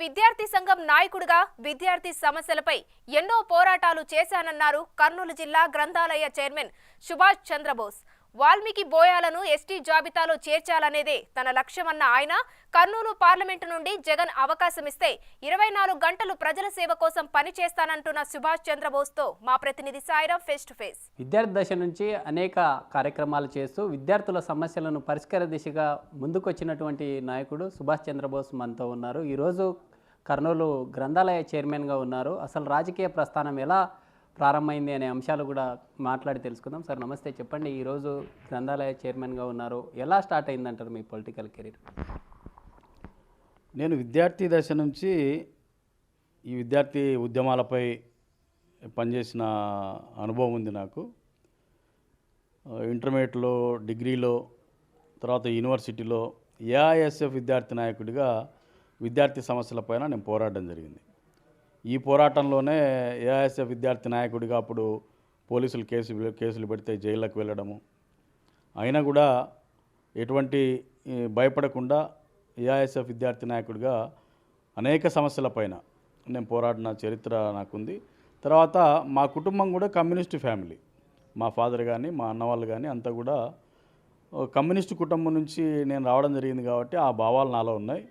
విద్యార్థి సంఘం నాయకుడిగా విద్యార్థి సమస్యలపై ఎన్నో పోరాటాలు చేశానన్నారు కర్నూలు జిల్లా గ్రంథాలయ చైర్మన్ సుభాష్ చంద్రబోస్. వాల్మీకి బోయాలను ఎస్టీ జాబితాలో చేర్చాలనేదే తన లక్ష్యమన్న ఆయన కర్నూలు పార్లమెంటు నుండి జగన్ అవకాశం ఇస్తే 24 గంటలు ప్రజల సేవ కోసం పనిచేస్తానంటున్న సుభాష్ చంద్రబోస్తో మా ప్రతినిధి సాయిరాం ఫేస్ టు ఫేస్. విద్యార్థి దశ నుంచి అనేక కార్యక్రమాలు చేస్తూ విద్యార్థుల సమస్యలను పరిష్కార దిశగా ముందుకొచ్చినటువంటి నాయకుడు సుభాష్ చంద్రబోస్ మనతో ఉన్నారు. ఈరోజు కర్నూలు గ్రంథాలయ చైర్మన్గా ఉన్నారు. అసలు రాజకీయ ప్రస్థానం ఎలా ప్రారంభమైంది అనే అంశాలు కూడా మాట్లాడి తెలుసుకుందాం. సార్ నమస్తే, చెప్పండి. ఈరోజు గ్రంథాలయ చైర్మన్గా ఉన్నారు, ఎలా స్టార్ట్ అయిందంటారు మీ పొలిటికల్ కెరీర్? నేను విద్యార్థి దశ నుంచి ఈ విద్యార్థి ఉద్యమాలపై పనిచేసిన అనుభవం ఉంది నాకు. ఇంటర్మీడియట్లో, డిగ్రీలో, తర్వాత యూనివర్సిటీలో ఏఐఎస్ఎఫ్ విద్యార్థి నాయకుడిగా విద్యార్థి సమస్యలపైన నేను పోరాడడం జరిగింది. ఈ పోరాటంలోనే ఏఐఎస్ఎఫ్ విద్యార్థి నాయకుడిగా అప్పుడు పోలీసులు కేసులు పెడితే జైళ్ళకు వెళ్ళడము, అయినా కూడా ఎటువంటి భయపడకుండా ఏఐఎస్ఎఫ్ విద్యార్థి నాయకుడిగా అనేక సమస్యలపైన నేను పోరాడిన చరిత్ర నాకుంది. తర్వాత మా కుటుంబం కూడా కమ్యూనిస్టు ఫ్యామిలీ. మా ఫాదర్ కానీ మా అన్న వాళ్ళు కానీ అంతా కూడా కమ్యూనిస్టు కుటుంబం నుంచి నేను రావడం జరిగింది కాబట్టి ఆ భావాలు నాలో ఉన్నాయి.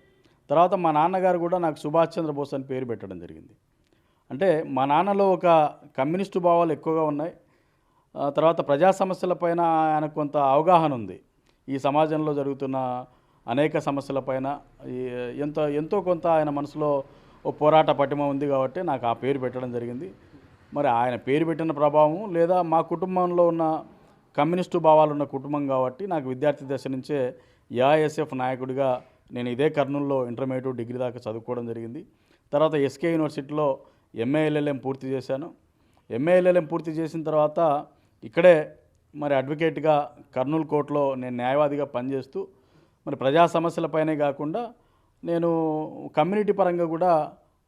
తర్వాత మా నాన్నగారు కూడా నాకు సుభాష్ చంద్రబోస్ అని పేరు పెట్టడం జరిగింది. అంటే మా నాన్నలో ఒక కమ్యూనిస్టు భావాలు ఎక్కువగా ఉన్నాయి. తర్వాత ప్రజా సమస్యలపైన ఆయనకు కొంత అవగాహన ఉంది. ఈ సమాజంలో జరుగుతున్న అనేక సమస్యలపైన ఎంతో కొంత ఆయన మనసులో ఓ పోరాట పటిమ ఉంది కాబట్టి నాకు ఆ పేరు పెట్టడం జరిగింది. మరి ఆయన పేరు పెట్టిన ప్రభావం లేదా మా కుటుంబంలో ఉన్న కమ్యూనిస్టు భావాలు ఉన్న కుటుంబం కాబట్టి నాకు విద్యార్థి దశ నుంచే ఏఐఎస్ఎఫ్ నాయకుడిగా నేను ఇదే కర్నూలులో ఇంటర్మీడియట్, డిగ్రీ దాకా చదువుకోవడం జరిగింది. తర్వాత ఎస్కే యూనివర్సిటీలో ఎంఏఎల్ఎల్ఎం పూర్తి చేశాను. ఎంఏఎల్ఎల్ఎం పూర్తి చేసిన తర్వాత ఇక్కడే మరి అడ్వకేట్గా కర్నూలు కోర్టులో నేను న్యాయవాదిగా పనిచేస్తూ మరి ప్రజా సమస్యలపైనే కాకుండా నేను కమ్యూనిటీ పరంగా కూడా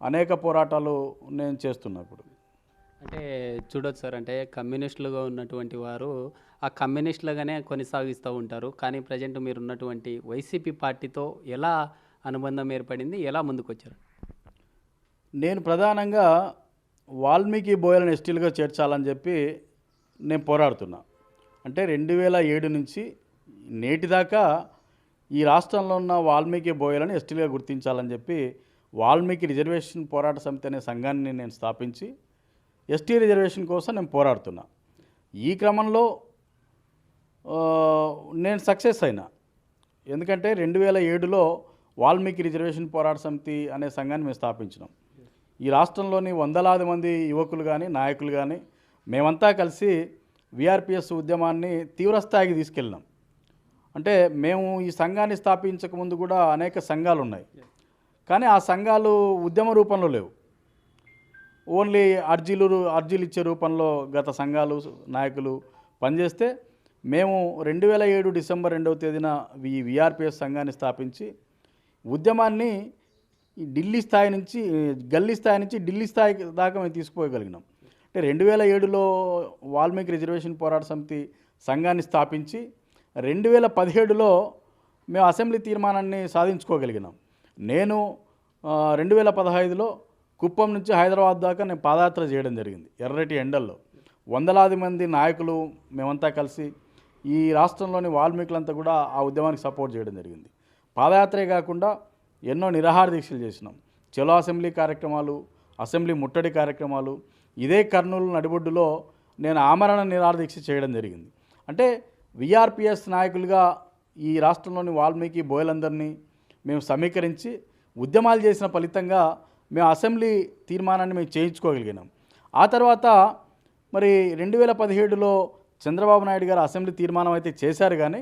అనేక పోరాటాలు నేను చేస్తున్నా. ఇప్పుడు అంటే చూడొచ్చు సార్, అంటే కమ్యూనిస్టులుగా ఉన్నటువంటి వారు ఆ కమ్యూనిస్టులుగానే కొనసాగిస్తూ ఉంటారు. కానీ ప్రజెంట్ మీరు ఉన్నటువంటి వైసీపీ పార్టీతో ఎలా అనుబంధం ఏర్పడింది, ఎలా ముందుకు వచ్చారు? నేను ప్రధానంగా వాల్మీకి బోయలను ఎస్టీలుగా చేర్చాలని చెప్పి నేను పోరాడుతున్నా. అంటే 2007 నుంచి నేటిదాకా ఈ రాష్ట్రంలో ఉన్న వాల్మీకి బోయలను ఎస్టీలుగా గుర్తించాలని చెప్పి వాల్మీకి రిజర్వేషన్ పోరాట సమితి అనే సంఘాన్ని నేను స్థాపించి ఎస్టీ రిజర్వేషన్ కోసం నేను పోరాడుతున్నా. ఈ క్రమంలో నేను సక్సెస్ అయినా. ఎందుకంటే 2007లో వాల్మీకి రిజర్వేషన్ పోరాట సమితి అనే సంఘాన్ని మేము స్థాపించినాం. ఈ రాష్ట్రంలోని వందలాది మంది యువకులు కానీ నాయకులు కానీ మేమంతా కలిసి విఆర్పిఎస్ ఉద్యమాన్ని తీవ్రస్థాయికి తీసుకెళ్ళినాం. అంటే మేము ఈ సంఘాన్ని స్థాపించకముందు కూడా అనేక సంఘాలు ఉన్నాయి, కానీ ఆ సంఘాలు ఉద్యమ రూపంలో లేవు. ఓన్లీ అర్జీలు ఇచ్చే రూపంలో గత సంఘాలు నాయకులు పనిచేస్తే మేము 2007 డిసెంబర్ 2వ తేదీన ఈ విఆర్పిఎస్ సంఘాన్ని స్థాపించి ఉద్యమాన్ని ఢిల్లీ స్థాయి నుంచి గల్లీ స్థాయి నుంచి ఢిల్లీ స్థాయి దాకా మేము తీసుకుపోగలిగినాం. అంటే 2007లో వాల్మీకి రిజర్వేషన్ పోరాట సమితి సంఘాన్ని స్థాపించి 2017లో మేము అసెంబ్లీ తీర్మానాన్ని సాధించుకోగలిగినాం. నేను 2015లో కుప్పం నుంచి హైదరాబాద్ దాకా నేను పాదయాత్ర చేయడం జరిగింది. ఎర్రటి ఎండల్లో వందలాది మంది నాయకులు మేమంతా కలిసి ఈ రాష్ట్రంలోని వాల్మీకులంతా కూడా ఆ ఉద్యమానికి సపోర్ట్ చేయడం జరిగింది. పాదయాత్రే కాకుండా ఎన్నో నిరాహార దీక్షలు చేసినాం. చలో అసెంబ్లీ కార్యక్రమాలు, అసెంబ్లీ ముట్టడి కార్యక్రమాలు, ఇదే కర్నూలు నడిబొడ్డులో నేను ఆమరణ నిరాహార దీక్ష చేయడం జరిగింది. అంటే విఆర్పిఎస్ నాయకులుగా ఈ రాష్ట్రంలోని వాల్మీకి బోయలందరినీ మేము సమీకరించి ఉద్యమాలు చేసిన ఫలితంగా మేము అసెంబ్లీ తీర్మానాన్ని మేము చేయించుకోగలిగినాం. ఆ తర్వాత మరి 2017లో చంద్రబాబు నాయుడు గారు అసెంబ్లీ తీర్మానం అయితే చేశారు, కానీ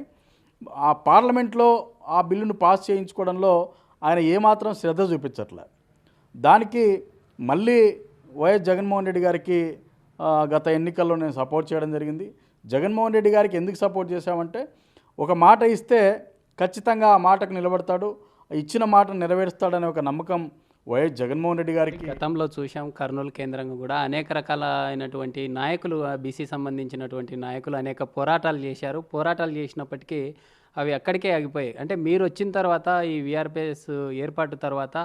ఆ పార్లమెంట్లో ఆ బిల్లును పాస్ చేయించుకోవడంలో ఆయన ఏమాత్రం శ్రద్ధ చూపించట్లే. దానికి మళ్ళీ వైఎస్ జగన్మోహన్ రెడ్డి గారికి గత ఎన్నికల్లో నేను సపోర్ట్ చేయడం జరిగింది. జగన్మోహన్ రెడ్డి గారికి ఎందుకు సపోర్ట్ చేశామంటే ఒక మాట ఇస్తే ఖచ్చితంగా ఆ మాటకు నిలబడతాడు, ఇచ్చిన మాట నెరవేరుస్తాడనే ఒక నమ్మకం వైఎస్ జగన్మోహన్ రెడ్డి గారికి. గతంలో చూసాం కర్నూలు కేంద్రంగా కూడా అనేక రకాలైనటువంటి నాయకులు, బీసీ సంబంధించినటువంటి నాయకులు అనేక పోరాటాలు చేశారు. పోరాటాలు చేసినప్పటికీ అవి అక్కడికే ఆగిపోయాయి. అంటే మీరు వచ్చిన తర్వాత ఈ వీఆర్పీఎస్ ఏర్పాటు తర్వాత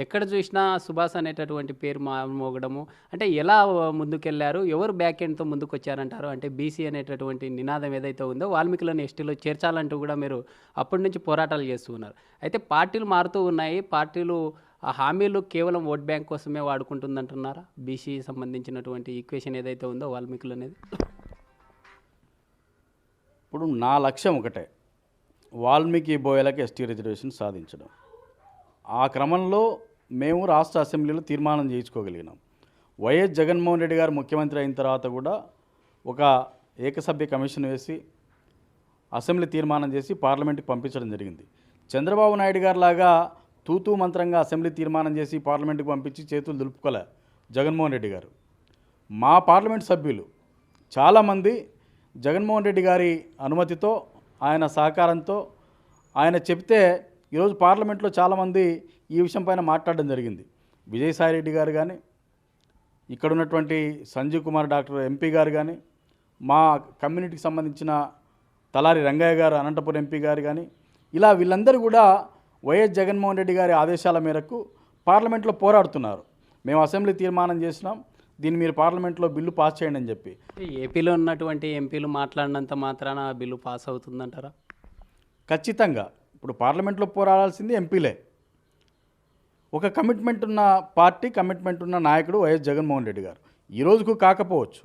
ఎక్కడ చూసినా సుభాష్ అనేటటువంటి పేరు మోగడము, అంటే ఎలా ముందుకెళ్లారు, ఎవరు బ్యాక్ ఎండ్తో ముందుకు వచ్చారంటారు? అంటే బీసీ అనేటటువంటి నినాదం ఏదైతే ఉందో వాల్మీకులను ఎస్టీలో చేర్చాలంటూ కూడా మీరు అప్పటి నుంచి పోరాటాలు చేస్తూ ఉన్నారు. అయితే పార్టీలు మారుతూ ఉన్నాయి, పార్టీలు ఆ హామీలు కేవలం ఓట్ బ్యాంక్ కోసమే వాడుకుంటుందంటున్నారా? బీసీ సంబంధించినటువంటి ఈక్వేషన్ ఏదైతే ఉందో వాల్మీకులు అనేది. ఇప్పుడు నా లక్ష్యం ఒకటే, వాల్మీకి బోయలకు ఎస్టీ రిజర్వేషన్ సాధించడం. ఆ క్రమంలో మేము రాష్ట్ర అసెంబ్లీలో తీర్మానం చేయించుకోగలిగినాం. వైఎస్ జగన్మోహన్ రెడ్డి గారు ముఖ్యమంత్రి అయిన తర్వాత కూడా ఒక ఏకసభ్య కమిషన్ వేసి అసెంబ్లీ తీర్మానం చేసి పార్లమెంట్కి పంపించడం జరిగింది. చంద్రబాబు నాయుడు గారు లాగా తూతూ మంత్రంగా అసెంబ్లీ తీర్మానం చేసి పార్లమెంట్కి పంపించి చేతులు దులుపుకోలే జగన్మోహన్ రెడ్డి గారు. మా పార్లమెంట్ సభ్యులు చాలామంది జగన్మోహన్ రెడ్డి గారి అనుమతితో, ఆయన సహకారంతో, ఆయన చెప్తే ఈరోజు పార్లమెంట్లో చాలామంది ఈ విషయం పైన మాట్లాడడం జరిగింది. విజయసాయిరెడ్డి గారు కానీ, ఇక్కడ ఉన్నటువంటి సంజీవ్ కుమార్ డాక్టర్ ఎంపీ గారు కానీ, మా కమ్యూనిటీకి సంబంధించిన తలారి రంగయ్య గారు అనంతపురం ఎంపీ గారు కానీ, ఇలా వీళ్ళందరూ కూడా వైఎస్ జగన్మోహన్ రెడ్డి గారి ఆదేశాల మేరకు పార్లమెంట్లో పోరాడుతున్నారు. మేము అసెంబ్లీ తీర్మానం చేసినాం, దీన్ని మీరు పార్లమెంట్లో బిల్లు పాస్ చేయండి అని చెప్పి. ఏపీలో ఉన్నటువంటి ఎంపీలు మాట్లాడినంత మాత్రాన ఆ బిల్లు పాస్ అవుతుందంటారా? ఖచ్చితంగా. ఇప్పుడు పార్లమెంట్లో పోరాడాల్సింది ఎంపీలే. ఒక కమిట్మెంట్ ఉన్న పార్టీ, కమిట్మెంట్ ఉన్న నాయకుడు వైఎస్ జగన్మోహన్ రెడ్డి గారు. ఈ రోజుకు కాకపోవచ్చు,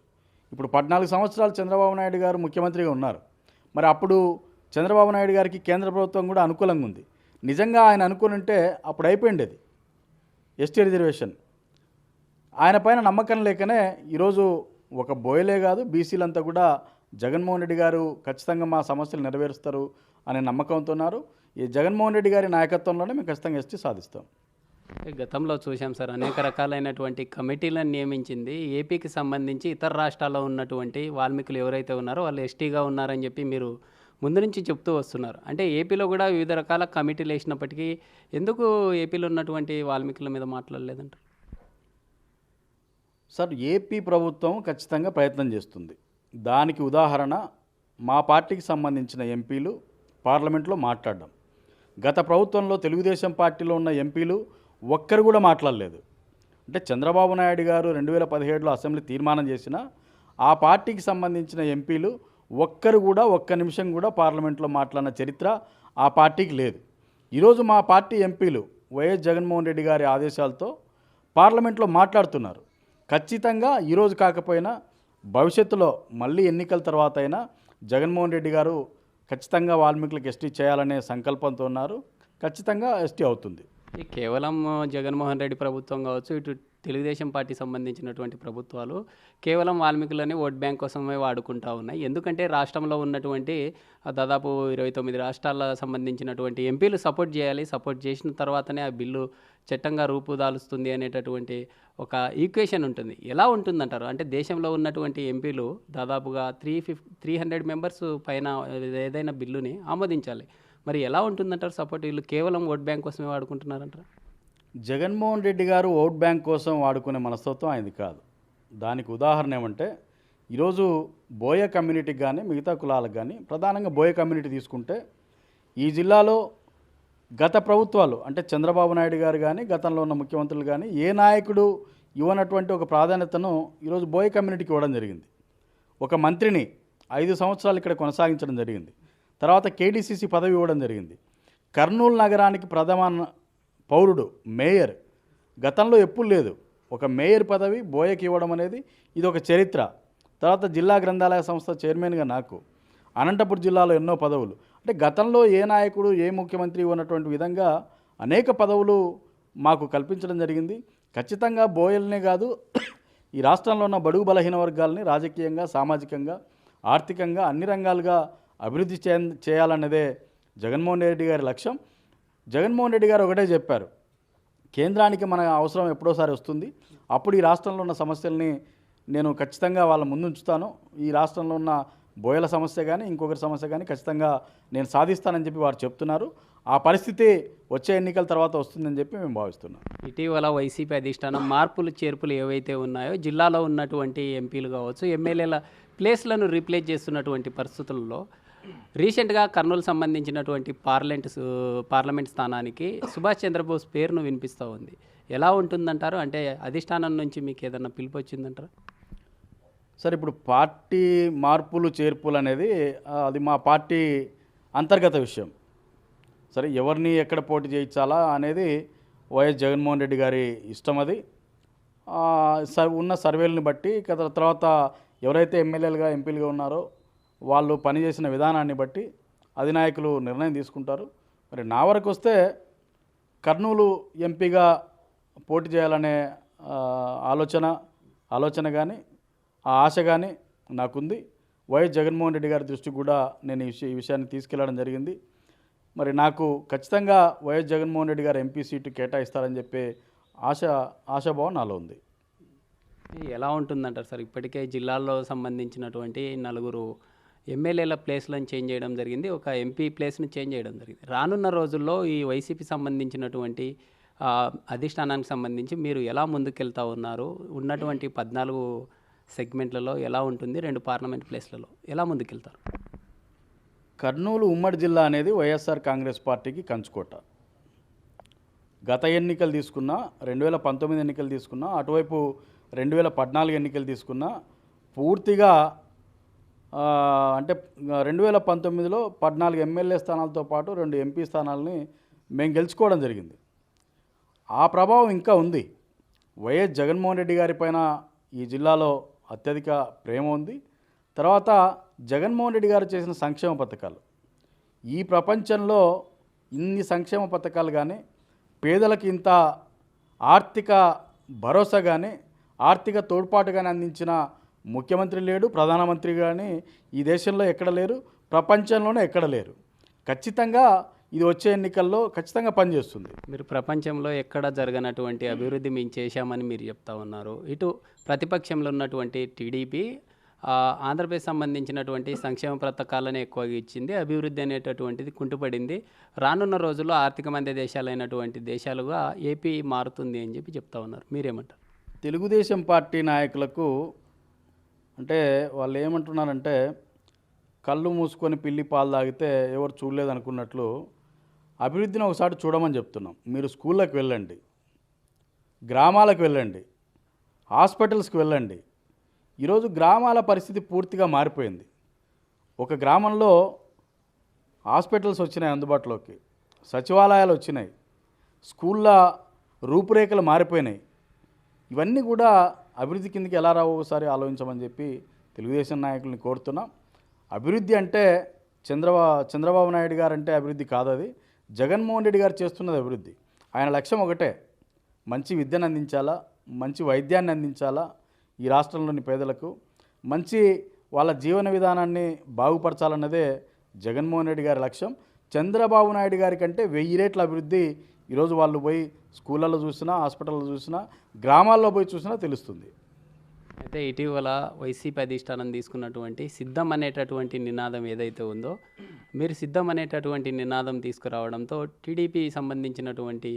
ఇప్పుడు 14 సంవత్సరాలు చంద్రబాబు నాయుడు గారు ముఖ్యమంత్రిగా ఉన్నారు. మరి అప్పుడు చంద్రబాబు నాయుడు గారికి కేంద్ర ప్రభుత్వం కూడా అనుకూలంగా ఉంది. నిజంగా ఆయన అనుకుని ఉంటే అప్పుడు అయిపోయిండేది ఎస్టీ రిజర్వేషన్. ఆయన పైన నమ్మకం లేకనే ఈరోజు ఒక బోయలే కాదు, బీసీలంతా కూడా జగన్మోహన్ రెడ్డి గారు ఖచ్చితంగా మా సమస్యలు నెరవేరుస్తారు అనే నమ్మకంతో ఉన్నారు. ఈ జగన్మోహన్ రెడ్డి గారి నాయకత్వంలోనే మేము ఖచ్చితంగా ఎస్టీ సాధిస్తాం. గతంలో చూసాం సార్, అనేక రకాలైనటువంటి కమిటీలను నియమించింది. ఏపీకి సంబంధించి ఇతర రాష్ట్రాల్లో ఉన్నటువంటి వాల్మీకులు ఎవరైతే ఉన్నారో వాళ్ళు ఎస్టీగా ఉన్నారని చెప్పి మీరు ముందు నుంచి చెప్తూ వస్తున్నారు. అంటే ఏపీలో కూడా వివిధ రకాల కమిటీలు వేసినప్పటికీ ఎందుకు ఏపీలో ఉన్నటువంటి వాల్మీకుల మీద మాట్లాడలేదంట? సార్, ఏపీ ప్రభుత్వం ఖచ్చితంగా ప్రయత్నం చేస్తుంది. దానికి ఉదాహరణ మా పార్టీకి సంబంధించిన ఎంపీలు పార్లమెంట్లో మాట్లాడడం. గత ప్రభుత్వంలో తెలుగుదేశం పార్టీలో ఉన్న ఎంపీలు ఒక్కరు కూడా మాట్లాడలేదు. అంటే చంద్రబాబు నాయుడు గారు 2017లో అసెంబ్లీ తీర్మానం చేసిన ఆ పార్టీకి సంబంధించిన ఎంపీలు ఒక్కరు కూడా ఒక్క నిమిషం కూడా పార్లమెంట్లో మాట్లాడిన చరిత్ర ఆ పార్టీకి లేదు. ఈరోజు మా పార్టీ ఎంపీలు వైఎస్ జగన్మోహన్ రెడ్డి గారి ఆదేశాలతో పార్లమెంట్లో మాట్లాడుతున్నారు. ఖచ్చితంగా ఈరోజు కాకపోయినా భవిష్యత్తులో మళ్ళీ ఎన్నికల తర్వాత అయినా జగన్మోహన్ రెడ్డి గారు ఖచ్చితంగా వాల్మీకులకు ఎస్టీ చేయాలనే సంకల్పంతో ఉన్నారు. ఖచ్చితంగా ఎస్టీ అవుతుంది. కేవలం జగన్మోహన్ రెడ్డి ప్రభుత్వం కావచ్చు, ఇటు తెలుగుదేశం పార్టీ సంబంధించినటువంటి ప్రభుత్వాలు కేవలం వాల్మీకులని ఓట్ బ్యాంక్ కోసమే వాడుకుంటూ ఉన్నాయి. ఎందుకంటే రాష్ట్రంలో ఉన్నటువంటి దాదాపు 29 రాష్ట్రాల సంబంధించినటువంటి ఎంపీలు సపోర్ట్ చేయాలి, సపోర్ట్ చేసిన తర్వాతనే ఆ బిల్లు చట్టంగా రూపుదాలుస్తుంది అనేటటువంటి ఒక ఈక్వేషన్ ఉంటుంది. ఎలా ఉంటుందంటారు? అంటే దేశంలో ఉన్నటువంటి ఎంపీలు దాదాపుగా 300 మెంబర్స్ పైన ఏదైనా బిల్లుని ఆమోదించాలి. మరి ఎలా ఉంటుందంటారు సపోర్ట్? వీళ్ళు కేవలం ఓట్ బ్యాంక్ కోసమే వాడుకుంటున్నారంటారు. జగన్మోహన్ రెడ్డి గారు ఓట్ బ్యాంక్ కోసం వాడుకునే మనస్తత్వం ఆయనది కాదు. దానికి ఉదాహరణ ఏమంటే, ఈరోజు బోయ కమ్యూనిటీకి కానీ మిగతా కులాలకు కానీ, ప్రధానంగా బోయ కమ్యూనిటీ తీసుకుంటే ఈ జిల్లాలో గత ప్రభుత్వాలు అంటే చంద్రబాబు నాయుడు గారు కానీ, గతంలో ఉన్న ముఖ్యమంత్రులు కానీ ఏ నాయకుడు ఇవ్వనటువంటి ఒక ప్రాధాన్యతను ఈరోజు బోయ కమ్యూనిటీకి ఇవ్వడం జరిగింది. ఒక మంత్రిని 5 సంవత్సరాలు ఇక్కడ కొనసాగించడం జరిగింది. తర్వాత కేడీసీసీ పదవి ఇవ్వడం జరిగింది. కర్నూలు నగరానికి ప్రథమ పౌరుడు మేయర్, గతంలో ఎప్పుడు లేదు. ఒక మేయర్ పదవి బోయకి ఇవ్వడం అనేది ఇది ఒక చరిత్ర. తర్వాత జిల్లా గ్రంథాలయ సంస్థ చైర్మన్గా నాకు, అనంతపురం జిల్లాలో ఎన్నో పదవులు. అంటే గతంలో ఏ నాయకుడు ఏ ముఖ్యమంత్రి ఉన్నటువంటి విధంగా అనేక పదవులు మాకు కల్పించడం జరిగింది. ఖచ్చితంగా బోయల్నే కాదు, ఈ రాష్ట్రంలో ఉన్న బడుగు బలహీన వర్గాలని రాజకీయంగా, సామాజికంగా, ఆర్థికంగా అన్ని రంగాలుగా అభివృద్ధి చేయాలన్నదే జగన్మోహన్ రెడ్డి గారి లక్ష్యం. జగన్మోహన్ రెడ్డి గారు ఒకటే చెప్పారు, కేంద్రానికి మన అవసరం ఎప్పుడోసారి వస్తుంది, అప్పుడు ఈ రాష్ట్రంలో ఉన్న సమస్యల్ని నేను ఖచ్చితంగా వాళ్ళ ముందుంచుతాను. ఈ రాష్ట్రంలో ఉన్న బోయల సమస్య కానీ ఇంకొకరి సమస్య కానీ ఖచ్చితంగా నేను సాధిస్తానని చెప్పి వారు చెప్తున్నారు. ఆ పరిస్థితి వచ్చే ఎన్నికల తర్వాత వస్తుందని చెప్పి మేము భావిస్తున్నాం. ఇటీవల వైసీపీ అధిష్టానం మార్పులు చేర్పులు ఏవైతే ఉన్నాయో జిల్లాలో ఉన్నటువంటి ఎంపీలు కావచ్చు, ఎమ్మెల్యేల ప్లేస్లను రీప్లేస్ చేస్తున్నటువంటి పరిస్థితుల్లో రీసెంట్గా కర్నూలు సంబంధించినటువంటి పార్లమెంట్ స్థానానికి సుభాష్ చంద్రబోస్ పేరును వినిపిస్తూ ఉంది. ఎలా ఉంటుందంటారు? అంటే అధిష్టానం నుంచి మీకు ఏదన్నా పిలుపు వచ్చిందంటారా? సరే, ఇప్పుడు పార్టీ మార్పులు చేర్పులు అనేది అది మా పార్టీ అంతర్గత విషయం. సరే, ఎవరిని ఎక్కడ పోటీ చేయించాలా అనేది వైఎస్ జగన్మోహన్ రెడ్డి గారి ఇష్టం. అది ఉన్న సర్వేలను బట్టి తర్వాత ఎవరైతే ఎమ్మెల్యేలుగా ఎంపీలుగా ఉన్నారో వాళ్ళు పనిచేసిన విధానాన్ని బట్టి అధినాయకులు నిర్ణయం తీసుకుంటారు. మరి నా వరకు వస్తే కర్నూలు ఎంపీగా పోటీ చేయాలనే ఆలోచన కానీ ఆ ఆశ కానీ నాకుంది. వైఎస్ జగన్మోహన్ రెడ్డి గారి దృష్టికి కూడా నేను ఈ విషయాన్ని తీసుకెళ్లడం జరిగింది. మరి నాకు ఖచ్చితంగా వైఎస్ జగన్మోహన్ రెడ్డి గారు ఎంపీ సీటు కేటాయిస్తారని చెప్పే ఆశాభావం నాలో ఉంది. ఎలా ఉంటుందంటారు సార్? ఇప్పటికే జిల్లాల్లో సంబంధించినటువంటి 4 ఎమ్మెల్యేల ప్లేస్లను చేంజ్ చేయడం జరిగింది, ఒక ఎంపీ ప్లేస్ను చేంజ్ చేయడం జరిగింది. రానున్న రోజుల్లో ఈ వైసీపీ సంబంధించినటువంటి అధిష్టానానికి సంబంధించి మీరు ఎలా ముందుకెళ్తా ఉన్నారు? ఉన్నటువంటి 14 సెగ్మెంట్లలో ఎలా ఉంటుంది? 2 పార్లమెంట్ ప్లేస్లలో ఎలా ముందుకెళ్తారు? కర్నూలు ఉమ్మడి జిల్లా అనేది వైఎస్ఆర్ కాంగ్రెస్ పార్టీకి కంచుకోట. గత ఎన్నికలు తీసుకున్నా, 2019 ఎన్నికలు తీసుకున్నా, అటువైపు 2014 ఎన్నికలు తీసుకున్నా పూర్తిగా అంటే 2019లో 14 ఎమ్మెల్యే స్థానాలతో పాటు 2 ఎంపీ స్థానాలని మేము గెలుచుకోవడం జరిగింది. ఆ ప్రభావం ఇంకా ఉంది. వైఎస్ జగన్మోహన్ రెడ్డి గారి పైన ఈ జిల్లాలో అత్యధిక ప్రేమ ఉంది. తర్వాత జగన్మోహన్ రెడ్డి గారు చేసిన సంక్షేమ పథకాలు, ఈ ప్రపంచంలో ఇన్ని సంక్షేమ పథకాలు కానీ, పేదలకు ఇంత ఆర్థిక భరోసా కానీ, ఆర్థిక తోడ్పాటు కానీ అందించిన ముఖ్యమంత్రి లేడు, ప్రధానమంత్రి కానీ ఈ దేశంలో ఎక్కడ లేరు, ప్రపంచంలోనే ఎక్కడ లేరు. ఖచ్చితంగా ఇది వచ్చే ఎన్నికల్లో ఖచ్చితంగా పనిచేస్తుంది. మీరు ప్రపంచంలో ఎక్కడ జరగనటువంటి అభివృద్ధి మేము చేశామని మీరు చెప్తా ఉన్నారు. ఇటు ప్రతిపక్షంలో ఉన్నటువంటి టీడీపీ ఆంధ్రప్రదేశ్ సంబంధించినటువంటి సంక్షేమ పథకాలను ఎక్కువగా ఇచ్చింది, అభివృద్ధి అనేటటువంటిది కుంటుపడింది. రానున్న రోజుల్లో ఆర్థిక మంద దేశాలైనటువంటి దేశాలుగా ఏపీ మారుతుంది అని చెప్పి చెప్తా ఉన్నారు. మీరేమంటారు? తెలుగుదేశం పార్టీ నాయకులకు అంటే వాళ్ళు ఏమంటున్నారంటే, కళ్ళు మూసుకొని పిల్లి పాలు తాగితే ఎవరు చూడలేదు అనుకున్నట్లు అభివృద్ధిని ఒకసారి చూడమని చెప్తున్నాం. మీరు స్కూళ్ళకి వెళ్ళండి, గ్రామాలకు వెళ్ళండి, హాస్పిటల్స్కి వెళ్ళండి. ఈరోజు గ్రామాల పరిస్థితి పూర్తిగా మారిపోయింది. ఒక గ్రామంలో హాస్పిటల్స్ వచ్చినాయి అందుబాటులోకి, సచివాలయాలు వచ్చినాయి, స్కూళ్ళ రూపురేఖలు మారిపోయినాయి. ఇవన్నీ కూడా అభివృద్ధి కిందకి ఎలా రావు ఒకసారి ఆలోచించమని చెప్పి తెలుగుదేశం నాయకుల్ని కోరుతున్నాం. అభివృద్ధి అంటే చంద్రబాబు నాయుడు గారు అంటే అభివృద్ధి కాదు, అది జగన్మోహన్ రెడ్డి గారు చేస్తున్నది అభివృద్ధి. ఆయన లక్ష్యం ఒకటే, మంచి విద్యను అందించాలా, మంచి వైద్యాన్ని అందించాలా, ఈ రాష్ట్రంలోని పేదలకు మంచి వాళ్ళ జీవన విధానాన్ని బాగుపరచాలన్నదే జగన్మోహన్ రెడ్డి గారి లక్ష్యం. చంద్రబాబు నాయుడు గారి కంటే 1000 రెట్ల అభివృద్ధి ఈరోజు వాళ్ళు పోయి స్కూళ్ళల్లో చూసినా, హాస్పిటల్లో చూసినా, గ్రామాల్లో పోయి చూసినా తెలుస్తుంది. అయితే ఇటీవల వైసీపీ అధిష్టానం తీసుకున్నటువంటి సిద్ధం అనేటటువంటి నినాదం ఏదైతే ఉందో, మీరు సిద్ధం అనేటటువంటి నినాదం తీసుకురావడంతో టీడీపీ సంబంధించినటువంటి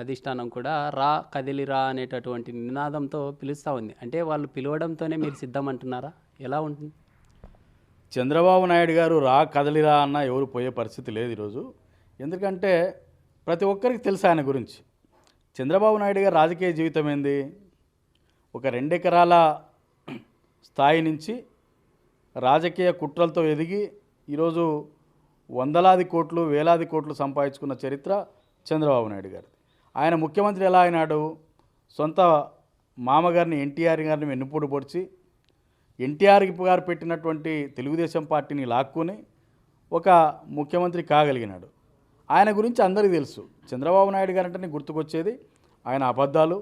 అధిష్టానం కూడా రా కదిలిరా అనేటటువంటి నినాదంతో పిలుస్తూ ఉంది. అంటే వాళ్ళు పిలవడంతోనే మీరు సిద్ధం అంటున్నారా? ఎలా ఉంటుంది? చంద్రబాబు నాయుడు గారు రా కదలిరా అన్న ఎవరు పోయే పరిస్థితి లేదు ఈరోజు. ఎందుకంటే ప్రతి ఒక్కరికి తెలుసు ఆయన గురించి. చంద్రబాబు నాయుడు గారు రాజకీయ జీవితం ఏంది? ఒక 2 ఎకరాల స్థాయి నుంచి రాజకీయ కుట్రలతో ఎదిగి ఈరోజు వందలాది కోట్లు, వేలాది కోట్లు సంపాదించుకున్న చరిత్ర చంద్రబాబు నాయుడు గారిది. ఆయన ముఖ్యమంత్రి ఎలా అయినాడు? సొంత మామగారిని ఎన్టీఆర్ గారిని వెన్నుపోటు పొడిచి, ఎన్టీఆర్ గారు పెట్టినటువంటి తెలుగుదేశం పార్టీని లాక్కుని ఒక ముఖ్యమంత్రి కాగలిగినాడు. ఆయన గురించి అందరికీ తెలుసు. చంద్రబాబు నాయుడు గారు అంటే గుర్తుకొచ్చేది ఆయన అబద్ధాలు,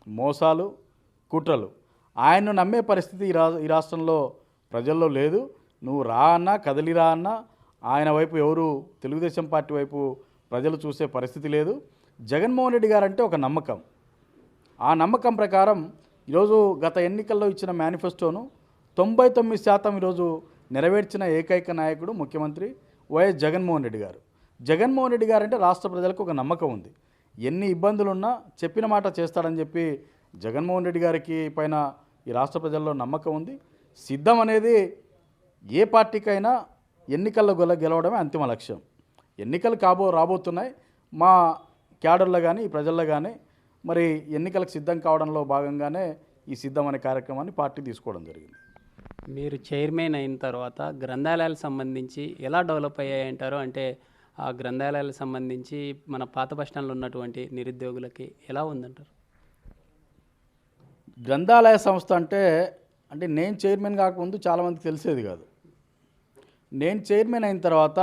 మోసాలు, కుట్రలు. ఆయన్ను నమ్మే పరిస్థితి ఈ రాష్ట్రంలో ప్రజల్లో లేదు. నువ్వు రా అన్నా, కదిలిరా అన్నా ఆయన వైపు ఎవరు తెలుగుదేశం పార్టీ వైపు ప్రజలు చూసే పరిస్థితి లేదు. జగన్మోహన్ రెడ్డి గారంటే ఒక నమ్మకం. ఆ నమ్మకం ప్రకారం ఈరోజు గత ఎన్నికల్లో ఇచ్చిన మేనిఫెస్టోను 99% ఈరోజు నెరవేర్చిన ఏకైక నాయకుడు ముఖ్యమంత్రి వైఎస్ జగన్మోహన్ రెడ్డి గారు. జగన్మోహన్ రెడ్డి గారంటే రాష్ట్ర ప్రజలకు ఒక నమ్మకం ఉంది. ఎన్ని ఇబ్బందులున్నా చెప్పిన మాట చేస్తాడని చెప్పి జగన్మోహన్ రెడ్డి గారికి పైన ఈ రాష్ట్ర ప్రజల్లో నమ్మకం ఉంది. సిద్ధం అనేది ఏ పార్టీకైనా ఎన్నికల్లో గెలవడమే అంతిమ లక్ష్యం. ఎన్నికలు రాబోతున్నాయి. మా క్యాడర్లో కానీ ప్రజల్లో కానీ మరి ఎన్నికలకు సిద్ధం కావడంలో భాగంగానే ఈ సిద్ధం అనే కార్యక్రమాన్ని పార్టీ తీసుకోవడం జరిగింది. మీరు చైర్మన్ అయిన తర్వాత గ్రంథాలయాలకు సంబంధించి ఎలా డెవలప్ అయ్యాయంటారు? అంటే ఆ గ్రంథాలయాలకు సంబంధించి మన పాత బస్టాండ్లో ఉన్నటువంటి నిరుద్యోగులకి ఎలా ఉందంటారు? గ్రంథాలయ సంస్థ అంటే నేను చైర్మన్ కాకముందు చాలామందికి తెలిసేది కాదు. నేను చైర్మన్ అయిన తర్వాత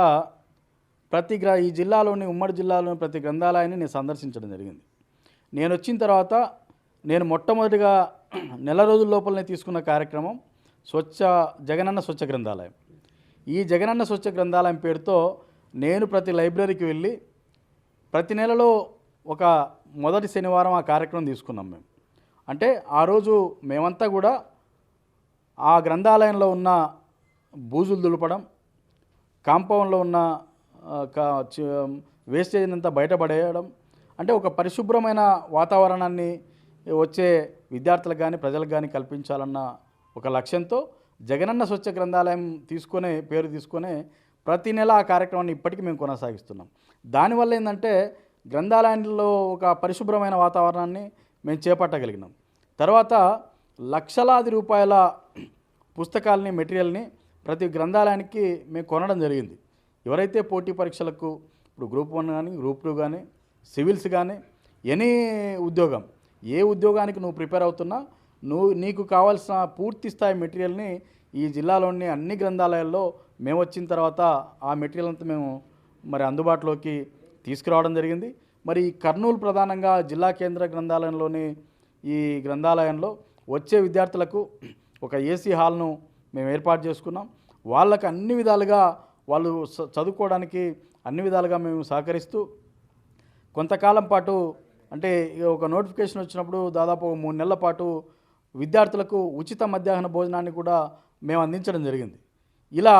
ఈ జిల్లాలోని ఉమ్మడి జిల్లాలోని ప్రతి గ్రంథాలయాన్ని నేను సందర్శించడం జరిగింది. నేను వచ్చిన తర్వాత నేను మొట్టమొదటిగా నెల రోజుల లోపలనే తీసుకున్న కార్యక్రమం జగనన్న స్వచ్ఛ గ్రంథాలయం. ఈ జగనన్న స్వచ్ఛ గ్రంథాలయం పేరుతో నేను ప్రతి లైబ్రరీకి వెళ్ళి ప్రతి నెలలో ఒక మొదటి శనివారం ఆ కార్యక్రమం తీసుకున్నాం మేము. అంటే ఆ రోజు మేమంతా కూడా ఆ గ్రంథాలయంలో ఉన్న బూజులు దులపడం, కాంపౌండ్లో ఉన్న వేస్టేజ్ అంతా బయటపడేయడం, అంటే ఒక పరిశుభ్రమైన వాతావరణాన్ని వచ్చే విద్యార్థులకు కానీ ప్రజలకు కానీ కల్పించాలన్న ఒక లక్ష్యంతో జగనన్న స్వచ్ఛ గ్రంథాలయం పేరు తీసుకునే ప్రతి నెల ఆ కార్యక్రమాన్ని ఇప్పటికీ మేము కొనసాగిస్తున్నాం. దానివల్ల ఏంటంటే గ్రంథాలయంలో ఒక పరిశుభ్రమైన వాతావరణాన్ని మేము చేపట్టగలిగినాం. తర్వాత లక్షలాది రూపాయల పుస్తకాలని మెటీరియల్ని ప్రతి గ్రంథాలయానికి మేము కొనడం జరిగింది. ఎవరైతే పోటీ పరీక్షలకు ఇప్పుడు గ్రూప్ 1 కానీ గ్రూప్ 2 కానీ సివిల్స్ కానీ ఎనీ ఉద్యోగం, ఏ ఉద్యోగానికి నువ్వు ప్రిపేర్ అవుతున్నా నీకు కావాల్సిన పూర్తి స్థాయి మెటీరియల్ని ఈ జిల్లాలోని అన్ని గ్రంథాలయాల్లో మేము వచ్చిన తర్వాత ఆ మెటీరియల్ అంతా మేము మరి అందుబాటులోకి తీసుకురావడం జరిగింది. మరి కర్నూలు ప్రధానంగా జిల్లా కేంద్ర గ్రంథాలయంలోని ఈ గ్రంథాలయంలో వచ్చే విద్యార్థులకు ఒక ఏసీ హాల్ను మేము ఏర్పాటు చేసుకున్నాం. వాళ్ళకి అన్ని విధాలుగా వాళ్ళు చదువుకోవడానికి అన్ని విధాలుగా మేము సహకరిస్తూ కొంతకాలం పాటు అంటే ఒక నోటిఫికేషన్ వచ్చినప్పుడు దాదాపు 3 నెలల పాటు విద్యార్థులకు ఉచిత మధ్యాహ్న భోజనాన్ని కూడా మేము అందించడం జరిగింది. ఇలా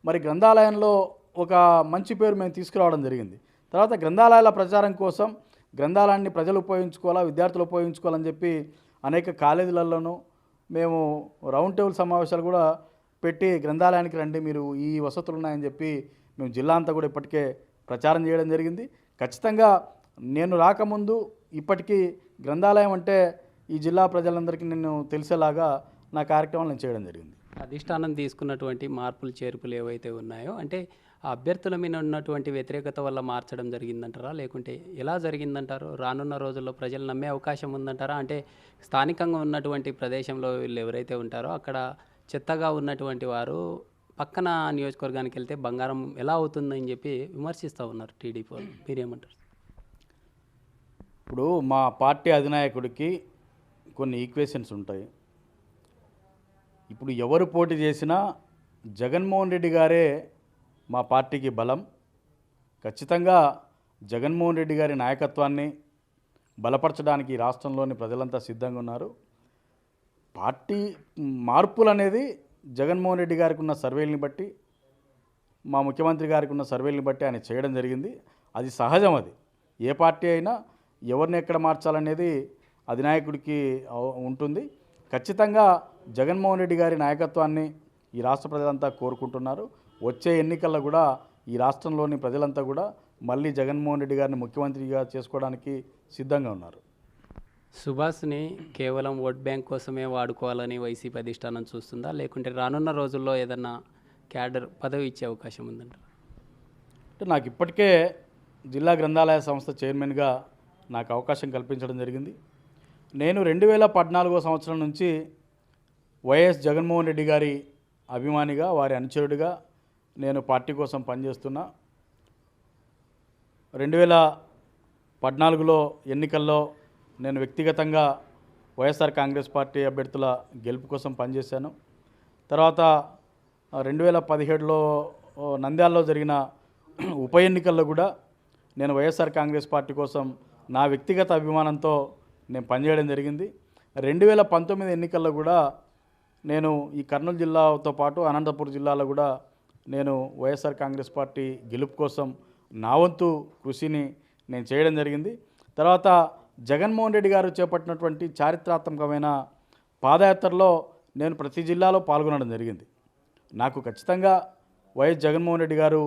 మరి గ్రంథాలయంలో ఒక మంచి పేరు మేము తీసుకురావడం జరిగింది. తర్వాత గ్రంథాలయాల ప్రచారం కోసం గ్రంథాలయాన్ని ప్రజలు ఉపయోగించుకోవాలా, విద్యార్థులు ఉపయోగించుకోవాలని చెప్పి అనేక కాలేజీలలోనూ మేము రౌండ్ టేబుల్ సమావేశాలు కూడా పెట్టి గ్రంథాలయానికి రండి, మీరు ఈ వసతులు ఉన్నాయని చెప్పి మేము జిల్లా అంతా కూడా ఇప్పటికే ప్రచారం చేయడం జరిగింది. ఖచ్చితంగా నేను రాకముందు ఇప్పటికీ గ్రంథాలయం అంటే ఈ జిల్లా ప్రజలందరికీ నేను తెలిసేలాగా నా కార్యక్రమాలు నేను చేయడం జరిగింది. అధిష్టానం తీసుకున్నటువంటి మార్పులు చేర్పులు ఏవైతే ఉన్నాయో అంటే ఆ అభ్యర్థుల మీద ఉన్నటువంటి వ్యతిరేకత వల్ల మార్చడం జరిగిందంటారా, లేకుంటే ఎలా జరిగిందంటారు? రానున్న రోజుల్లో ప్రజలు నమ్మే అవకాశం ఉందంటారా? అంటే స్థానికంగా ఉన్నటువంటి ప్రదేశంలో వీళ్ళు ఎవరైతే ఉంటారో అక్కడ చెత్తగా ఉన్నటువంటి వారు పక్కన నియోజకవర్గానికి వెళ్తే బంగారం ఎలా అవుతుందని చెప్పి విమర్శిస్తూ ఉన్నారు టీడీపీ. మీరేమంటారు? ఇప్పుడు మా పార్టీ అధినాయకుడికి కొన్ని ఈక్వేషన్స్ ఉంటాయి. ఇప్పుడు ఎవరు పోటీ చేసినా జగన్మోహన్ రెడ్డి గారే మా పార్టీకి బలం. ఖచ్చితంగా జగన్మోహన్ రెడ్డి గారి నాయకత్వాన్ని బలపరచడానికి రాష్ట్రంలోని ప్రజలంతా సిద్ధంగా ఉన్నారు. పార్టీ మార్పులు అనేది జగన్మోహన్ రెడ్డి గారికి ఉన్న సర్వేల్ని బట్టి, మా ముఖ్యమంత్రి గారికి ఉన్న సర్వేల్ని బట్టి ఆయన చేయడం జరిగింది. అది సహజం. అది ఏ పార్టీ అయినా ఎవరిని ఎక్కడ మార్చాలనేది అధినాయకుడికి ఉంటుంది. ఖచ్చితంగా జగన్మోహన్ రెడ్డి గారి నాయకత్వాన్ని ఈ రాష్ట్ర ప్రజలంతా కోరుకుంటున్నారు. వచ్చే ఎన్నికల్లో కూడా ఈ రాష్ట్రంలోని ప్రజలంతా కూడా మళ్ళీ జగన్మోహన్ రెడ్డి గారిని ముఖ్యమంత్రిగా చేసుకోవడానికి సిద్ధంగా ఉన్నారు. సుభాష్ని కేవలం ఓట్ బ్యాంక్ కోసమే వాడుకోవాలని వైసీపీ అధిష్టానం చూస్తుందా, లేకుంటే రానున్న రోజుల్లో ఏదన్నా క్యాడర్ పదవి ఇచ్చే అవకాశం ఉందంటారా? అంటే నాకు ఇప్పటికే జిల్లా గ్రంథాలయ సంస్థ చైర్మన్గా నాకు అవకాశం కల్పించడం జరిగింది. నేను 2014 సంవత్సరం నుంచి వైఎస్ జగన్మోహన్ రెడ్డి గారి అభిమానిగా, వారి అనుచరుడిగా నేను పార్టీ కోసం పనిచేస్తున్నా. 2014లో ఎన్నికల్లో నేను వ్యక్తిగతంగా వైఎస్ఆర్ కాంగ్రెస్ పార్టీ అభ్యర్థుల గెలుపు కోసం పనిచేశాను. తర్వాత 2017లో నంద్యాలలో జరిగిన ఉప ఎన్నికల్లో కూడా నేను వైఎస్ఆర్ కాంగ్రెస్ పార్టీ కోసం నా వ్యక్తిగత అభిమానంతో నేను పనిచేయడం జరిగింది. 2019 ఎన్నికల్లో కూడా నేను ఈ కర్నూలు జిల్లాతో పాటు అనంతపురం జిల్లాలో కూడా నేను వైఎస్ఆర్ కాంగ్రెస్ పార్టీ గెలుపు కోసం నా వంతు కృషిని నేను చేయడం జరిగింది. తర్వాత జగన్మోహన్ రెడ్డి గారు చేపట్టినటువంటి చారిత్రాత్మకమైన పాదయాత్రలో నేను ప్రతి జిల్లాలో పాల్గొనడం జరిగింది. నాకు ఖచ్చితంగా వైఎస్ జగన్మోహన్ రెడ్డి గారు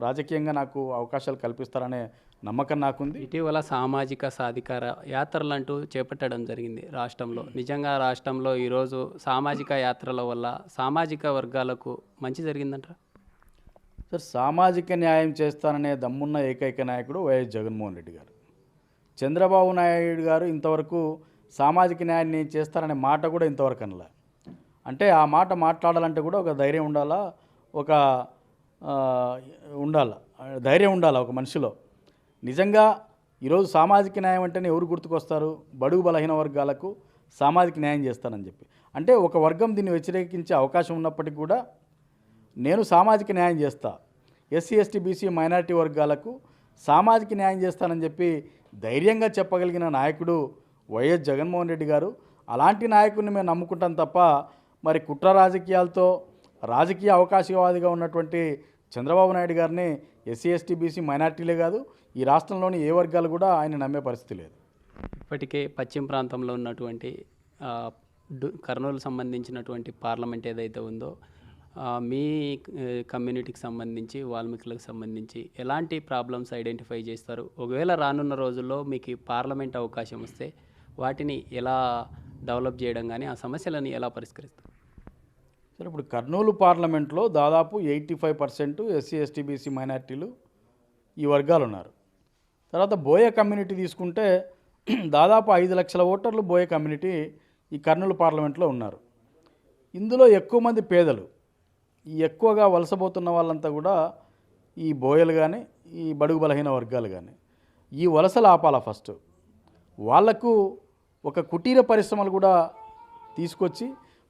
రాజకీయంగా నాకు అవకాశాలు కల్పిస్తారనే నమ్మకం నాకుంది. ఇటీవల సామాజిక సాధికార యాత్రలంటూ చేపట్టడం జరిగింది రాష్ట్రంలో. నిజంగా రాష్ట్రంలో ఈరోజు సామాజిక యాత్రల వల్ల సామాజిక వర్గాలకు మంచి జరిగిందంటారా? సార్, సామాజిక న్యాయం చేస్తాననే దమ్మున్న ఏకైక నాయకుడు వైఎస్ జగన్మోహన్ రెడ్డి గారు. చంద్రబాబు నాయుడు గారు ఇంతవరకు సామాజిక న్యాయం నేను చేస్తాననే మాట కూడా ఇంతవరకు అనలే. అంటే ఆ మాట మాట్లాడాలంటే కూడా ఒక ధైర్యం ఉండాలా, ఒక ధైర్యం ఉండాలా ఒక మనిషిలో. నిజంగా ఈరోజు సామాజిక న్యాయం అంటేనే ఎవరు గుర్తుకొస్తారు? బడుగు బలహీన వర్గాలకు సామాజిక న్యాయం చేస్తానని చెప్పి. అంటే ఒక వర్గం దీన్ని వ్యతిరేకించే అవకాశం ఉన్నప్పటికీ కూడా నేను సామాజిక న్యాయం చేస్తా, ఎస్సీ ఎస్టీ బీసీ మైనారిటీ వర్గాలకు సామాజిక న్యాయం చేస్తానని చెప్పి ధైర్యంగా చెప్పగలిగిన నాయకుడు వైఎస్ జగన్మోహన్ రెడ్డి గారు. అలాంటి నాయకుడిని మేము నమ్ముకుంటాం తప్ప మరి కుట్ర రాజకీయాలతో రాజకీయ అవకాశవాదిగా ఉన్నటువంటి చంద్రబాబు నాయుడు గారిని ఎస్సీ ఎస్టీ బీసీ మైనారిటీలే కాదు, ఈ రాష్ట్రంలోని ఏ వర్గాలు కూడా ఆయన నమ్మే పరిస్థితి లేదు. ఇప్పటికే పశ్చిమ ప్రాంతంలో ఉన్నటువంటి కర్నూలు సంబంధించినటువంటి పార్లమెంట్ ఏదైతే ఉందో మీ కమ్యూనిటీకి సంబంధించి వాల్మీకులకు సంబంధించి ఎలాంటి ప్రాబ్లమ్స్ ఐడెంటిఫై చేస్తారు? ఒకవేళ రానున్న రోజుల్లో మీకు పార్లమెంట్ అవకాశం వస్తే వాటిని ఎలా డెవలప్ చేయడం కానీ ఆ సమస్యలను ఎలా పరిష్కరిస్తారు? సరే, ఇప్పుడు కర్నూలు పార్లమెంట్లో దాదాపు 85% ఎస్సీ ఎస్టీ బీసీ మైనారిటీలు ఈ వర్గాలు ఉన్నారు. తర్వాత బోయ కమ్యూనిటీ తీసుకుంటే దాదాపు 5 లక్షల ఓటర్లు బోయ కమ్యూనిటీ ఈ కర్నూలు పార్లమెంట్లో ఉన్నారు. ఇందులో ఎక్కువ మంది పేదలు. ఈ ఎక్కువగా వలసపోతున్న వాళ్ళంతా కూడా ఈ బోయలు కానీ ఈ బడుగు బలహీన వర్గాలు కానీ ఈ వలసలు ఆపాల. ఫస్ట్ వాళ్లకు ఒక కుటీర పరిశ్రమలు కూడా తీసుకొచ్చి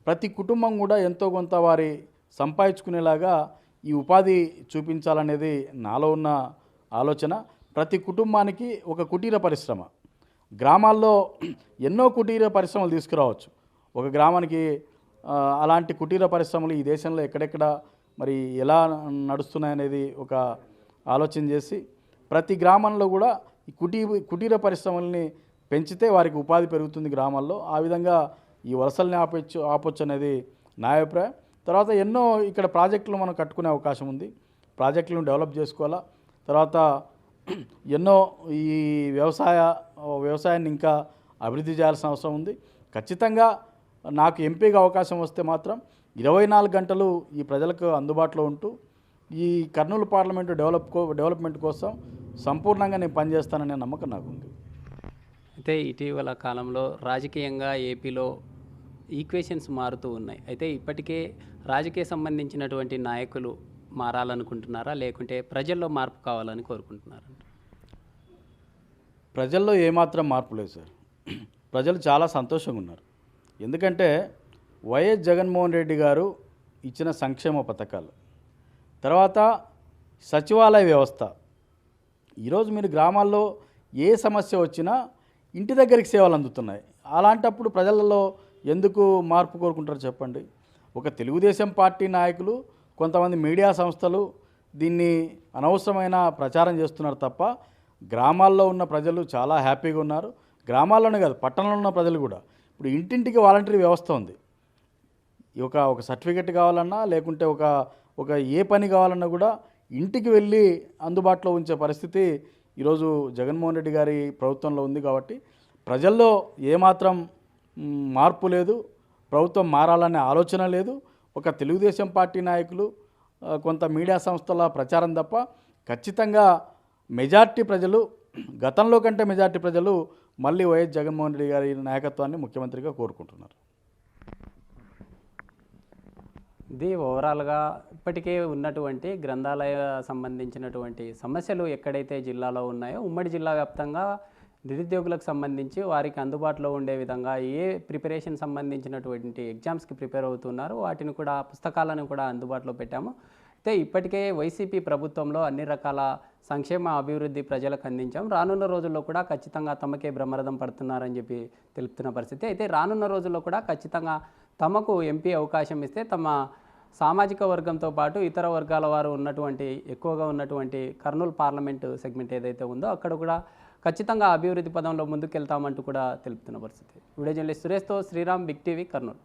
ప్రతి కుటుంబం కూడా ఎంతో కొంత వారి సంపాదించుకునేలాగా ఈ ఉపాధి చూపించాలనేది నాలో ఉన్న ఆలోచన. ప్రతి కుటుంబానికి ఒక కుటీర పరిశ్రమ, గ్రామాల్లో ఎన్నో కుటీర పరిశ్రమలు తీసుకురావచ్చు. ఒక గ్రామానికి అలాంటి కుటీర పరిశ్రమలు ఈ దేశంలో ఎక్కడెక్కడ మరి ఎలా నడుస్తున్నాయనేది ఒక ఆలోచన చేసి ప్రతి గ్రామంలో కూడా ఈ కుటీర పరిశ్రమల్ని పెంచితే వారికి ఉపాధి పెరుగుతుంది గ్రామాల్లో. ఆ విధంగా ఈ వలసల్ని ఆపొచ్చు అనేది నా అభిప్రాయం. తర్వాత ఎన్నో ఇక్కడ ప్రాజెక్టులు మనం కట్టుకునే అవకాశం ఉంది, ప్రాజెక్టులను డెవలప్ చేసుకోవాలా. తర్వాత ఎన్నో ఈ వ్యవసాయాన్ని ఇంకా అభివృద్ధి చేయాల్సిన అవసరం ఉంది. ఖచ్చితంగా నాకు ఎంపీగా అవకాశం వస్తే మాత్రం 24 గంటలు ఈ ప్రజలకు అందుబాటులో ఉంటూ ఈ కర్నూలు పార్లమెంటు డెవలప్మెంట్ కోసం సంపూర్ణంగా నేను పనిచేస్తాననే నమ్మకం నాకు ఉంది. అయితే ఇటీవల కాలంలో రాజకీయంగా ఏపీలో ఈక్వేషన్స్ మారుతూ ఉన్నాయి. అయితే ఇప్పటికే రాజకీయ సంబంధించినటువంటి నాయకులు మారాలనుకుంటున్నారా, లేకుంటే ప్రజల్లో మార్పు కావాలని కోరుకుంటున్నారా? ప్రజల్లో ఏమాత్రం మార్పు లేదు సార్. ప్రజలు చాలా సంతోషంగా ఉన్నారు. ఎందుకంటే వైఎస్ జగన్మోహన్ రెడ్డి గారు ఇచ్చిన సంక్షేమ పథకాలు, తర్వాత సచివాలయ వ్యవస్థ. ఈరోజు మీరు గ్రామాల్లో ఏ సమస్య వచ్చినా ఇంటి దగ్గరికి సేవలు అందుతున్నాయి. అలాంటప్పుడు ప్రజలలో ఎందుకు మార్పు కోరుకుంటారు చెప్పండి? ఒక తెలుగుదేశం పార్టీ నాయకులు, కొంతమంది మీడియా సంస్థలు దీన్ని అనవసరమైన ప్రచారం చేస్తున్నారు తప్ప గ్రామాల్లో ఉన్న ప్రజలు చాలా హ్యాపీగా ఉన్నారు. గ్రామాల్లోనే కాదు, పట్టణంలో ఉన్న ప్రజలు కూడా. ఇప్పుడు ఇంటింటికి వాలంటరీ వ్యవస్థ ఉంది. ఒక సర్టిఫికెట్ కావాలన్నా, లేకుంటే ఒక ఏ పని కావాలన్నా కూడా ఇంటికి వెళ్ళి అందుబాటులో ఉంచే పరిస్థితి ఈరోజు జగన్మోహన్ రెడ్డి గారి ప్రభుత్వంలో ఉంది. కాబట్టి ప్రజల్లో ఏమాత్రం మార్పు లేదు, ప్రభుత్వం మారాలనే ఆలోచన లేదు. ఒక తెలుగుదేశం పార్టీ నాయకులు, కొంత మీడియా సంస్థల ప్రచారం తప్ప ఖచ్చితంగా మెజార్టీ ప్రజలు, గతంలో కంటే మెజార్టీ ప్రజలు మళ్ళీ వైఎస్ జగన్మోహన్ రెడ్డి గారి నాయకత్వాన్ని ముఖ్యమంత్రిగా కోరుకుంటున్నారు. ఇది ఓవరాల్గా ఇప్పటికే ఉన్నటువంటి గ్రంథాలయ సంబంధించినటువంటి సమస్యలు ఎక్కడైతే జిల్లాలో ఉన్నాయో ఉమ్మడి జిల్లా వ్యాప్తంగా నిరుద్యోగులకు సంబంధించి వారికి అందుబాటులో ఉండే విధంగా ఏ ప్రిపరేషన్ సంబంధించినటువంటి ఎగ్జామ్స్కి ప్రిపేర్ అవుతున్నారు వాటిని కూడా, పుస్తకాలను కూడా అందుబాటులో పెట్టాము. అయితే ఇప్పటికే వైసీపీ ప్రభుత్వంలో అన్ని రకాల సంక్షేమ అభివృద్ధి ప్రజలకు అందించాం. రానున్న రోజుల్లో కూడా ఖచ్చితంగా తమకే బ్రహ్మరథం పడుతున్నారని చెప్పి తెలుపుతున్న పరిస్థితి. అయితే రానున్న రోజుల్లో కూడా ఖచ్చితంగా తమకు ఎంపీ అవకాశం ఇస్తే తమ సామాజిక వర్గంతో పాటు ఇతర వర్గాల వారు ఉన్నటువంటి, ఎక్కువగా ఉన్నటువంటి కర్నూలు పార్లమెంటు సెగ్మెంట్ ఏదైతే ఉందో అక్కడ కూడా ఖచ్చితంగా అభివృద్ధి పదంలో ముందుకెళ్తామంటూ కూడా తెలుపుతున్న పరిస్థితి. వీడియో జర్నలిస్ట్ సురేష్తో శ్రీరామ్, బిగ్ టీవీ, కర్నూలు.